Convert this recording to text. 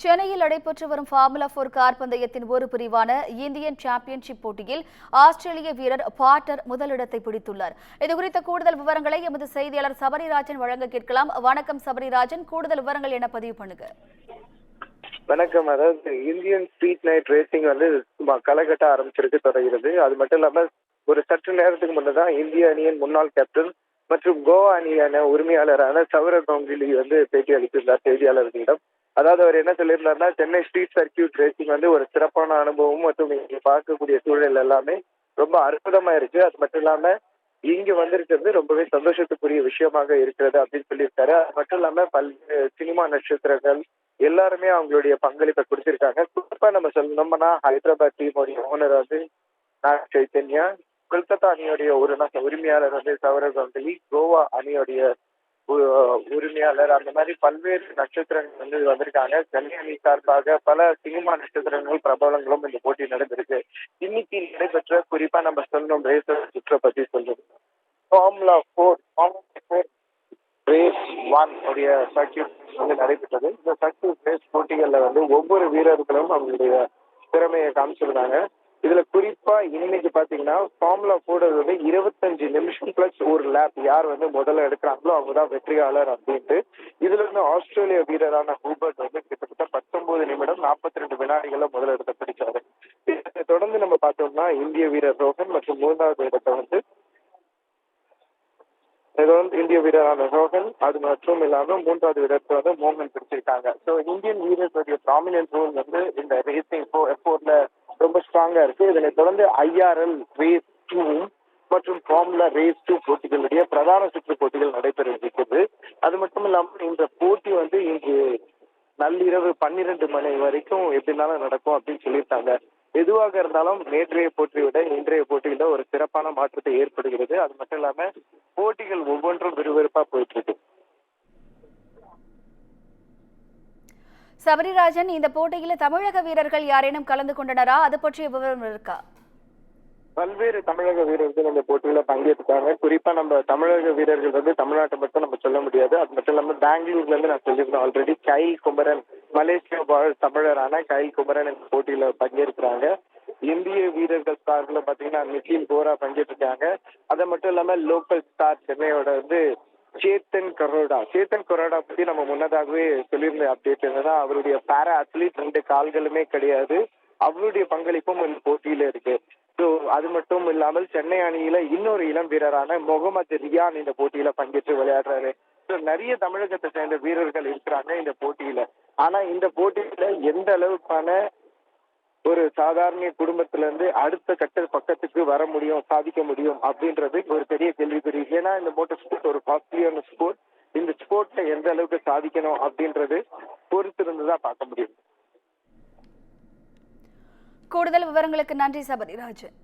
சென்னையில் நடைபெற்று வரும் ஃபார்முலா 4 கார் பந்தயத்தின் ஒரு பிரிவான இந்தியன் சாம்பியன்ஷிப் போட்டியில் ஆஸ்திரேலிய வீரர் பாட்டர் முதலிடத்தை பிடித்துள்ளார். இதுகுறித்த கூடுதல் விவரங்களை எமது செய்தியாளர் சபரிராஜன் வழங்க கேட்கலாம். வணக்கம் சபரிராஜன், கூடுதல் விவரங்கள் என பதிவு பண்ணுங்க. வணக்கம். அதாவது இந்தியன் ஸ்ட்ரீட் நைட் ரேசிங் வந்து களகட்ட ஆரம்பிச்சிருக்கு, தொடங்குகிறது. அது மட்டும் இல்லாம ஒரு சற்று நேரத்துக்கு முன்னதான் இந்திய அணியின் முன்னாள் கேப்டன் மற்றும் கோவா அணியான உரிமையாளரான சௌரவ் கங்குலி வந்து பேட்டி அளித்திருந்தார் செய்தியாளர்களிடம். அதாவது அவர் என்ன சொல்லியிருந்தாருன்னா, சென்னை ஸ்ட்ரீட் சர்க்கியூட் ரேசிங் வந்து ஒரு சிறப்பான அனுபவம் மற்றும் இங்க பார்க்கக்கூடிய சூழல் எல்லாமே ரொம்ப அற்புதமா இருக்கு. அது மட்டும் இல்லாம இங்க வந்திருக்கிறது ரொம்பவே சந்தோஷத்துக்குரிய விஷயமாக இருக்கிறது அப்படின்னு சொல்லியிருக்காரு. அது மட்டும் இல்லாம பல்வேறு சினிமா நட்சத்திரங்கள் எல்லாருமே அவங்களுடைய பங்களிப்பை கொடுத்திருக்காங்க. குறிப்பா நம்ம சொல்லணும்னா ஹைதராபாத் டீமோடைய ஓனர் வந்து நாக சைத்தன்யா, கொல்கத்தா அணியோடைய உரிமையாளர் வந்து சௌரவ் கங்குலி, கோவா அணியோடைய உரிமையாளர், அந்த மாதிரி பல்வேறு நட்சத்திரங்கள் வந்து வந்திருக்காங்க. சென்னை அணி சார்பாக பல சினிமா நட்சத்திரங்கள் பிரபலங்களும் இந்த போட்டி நடந்திருக்கு. இன்னைக்கு நடைபெற்ற குறிப்பா நம்ம சொல்லணும் ரேசர் சுற்றை பத்தி சொல்றோம். ஃபார்முலா 4 ரேஸ் 1 உடைய சர்க்கியூட் வந்து நடைபெற்றது. இந்த சர்க்கியூட் ரேஸ் போட்டிகள்ல வந்து ஒவ்வொரு வீரர்களும் அவங்களுடைய திறமையை காமிச்சிருந்தாங்க. இதுல குறிப்பா இன்னைக்கு பாத்தீங்கன்னா ஃபார்முலா 4 வந்து 25 நிமிஷம் பிளஸ் ஒரு லேப் யார் வந்து முதல்ல எடுக்கிறாங்களோ அவங்கதான் வெற்றியாளர் அப்படின்ட்டு. இதுல இருந்து ஆஸ்திரேலிய வீரரான ஹூபர்ட் வந்து கிட்டத்தட்ட 19 நிமிடம் 42 வினாடிகள்ல முதலிடத்தை பிடிச்சாரு. இதை தொடர்ந்து நம்ம பார்த்தோம்னா இந்திய வீரர் ரோஹன் மற்றும் மூன்றாவது இடத்தை வந்து இந்திய வீரரான ரோஹன், அது மற்றும் இல்லாம மூன்றாவது இடத்தை வந்து மோகன் பிடிச்சிருக்காங்க. ஸோ இந்தியன் வீரர்களுடைய ப்ராமினன்ட் ரோல் வந்து இந்த ரேசிங் F4ல ரொம்ப ஸ்ட்ராங்கா இருக்கு. இதனை தொடர்ந்து IRL ரேஸ் 2 மற்றும் ஃபார்முலா ரேஸ் 2 போட்டிகளுடைய பிரதான சுற்று போட்டிகள் நடைபெற இருக்கிறது. அது மட்டும் இல்லாமல் இந்த போட்டி வந்து இன்று நள்ளிரவு 12 மணி வரைக்கும் எப்படினாலும் நடக்கும் அப்படின்னு சொல்லியிருக்காங்க. எதுவாக இருந்தாலும் நேற்றைய போட்டியை விட இன்றைய போட்டியில ஒரு சிறப்பான மாற்றத்தை ஏற்படுகிறது. அது மட்டும் இல்லாம போட்டிகள் ஒவ்வொன்றும் விறுவிறுப்பா போயிட்டு இருக்கு. சபரிராஜன், இந்த போட்டியில தமிழக வீரர்கள் யாரேனும் கலந்து கொண்டனரா? அது பற்றிய விவரம் இருக்கா? பல்வேறு தமிழக வீரர்கள் இந்த போட்டியில பங்கேற்றாங்க. குறிப்பா நம்ம தமிழக வீரர்கள் வந்து தமிழ்நாட்டை மட்டும் நம்ம சொல்ல முடியாது. அது மட்டும் இல்லாம பெங்களூர்ல இருந்து நான் சொல்லியிருந்தேன் ஆல்ரெடி, கயில் குமரன், மலேசியா வாழ் தமிழரான கயில் குமரன் இந்த போட்டியில பங்கேற்கிறாங்க. இந்திய வீரர்கள் சார்பில் பாத்தீங்கன்னா நிக்கில் கோரா பங்கேற்றிருக்காங்க. அது மட்டும் இல்லாம லோக்கல் ஸ்டார் சென்னையோட வந்து சேத்தன் கரோடா பத்தி நம்ம முன்னதாகவே சொல்லியிருந்த அப்டேட் என்னன்னா, அவருடைய பாரா அத்லீட் 2 கால்களுமே கிடையாது. அவருடைய பங்களிப்பும் இந்த போட்டியில இருக்கு. ஸோ அது மட்டும் இல்லாமல் சென்னை அணியில இன்னொரு இளம் வீரரான முகமது ரியான் இந்த போட்டியில பங்கேற்று விளையாடுறாரு. ஸோ நிறைய தமிழகத்தை சேர்ந்த வீரர்கள் இருக்கிறாங்க இந்த போட்டியில. ஆனா இந்த போட்டியில எந்த அளவுக்கான ஒரு சாதாரண குடும்பத்துல இருந்து அடுத்த கட்ட பக்கத்துக்கு வர முடியும், சாதிக்க முடியும் அப்படின்றது ஒரு பெரிய கேள்விக்குறி. ஏன்னா இந்த மோட்டார் ஸ்போர்ட் ஒரு காஸ்ட்லியான ஸ்போர்ட். இந்த ஸ்போர்ட்ல எந்த அளவுக்கு சாதிக்கணும் அப்படின்றது பொறுத்து இருந்துதான் பார்க்க முடியும். கூடுதல் விவரங்களுக்கு நன்றி சபரிராஜன்.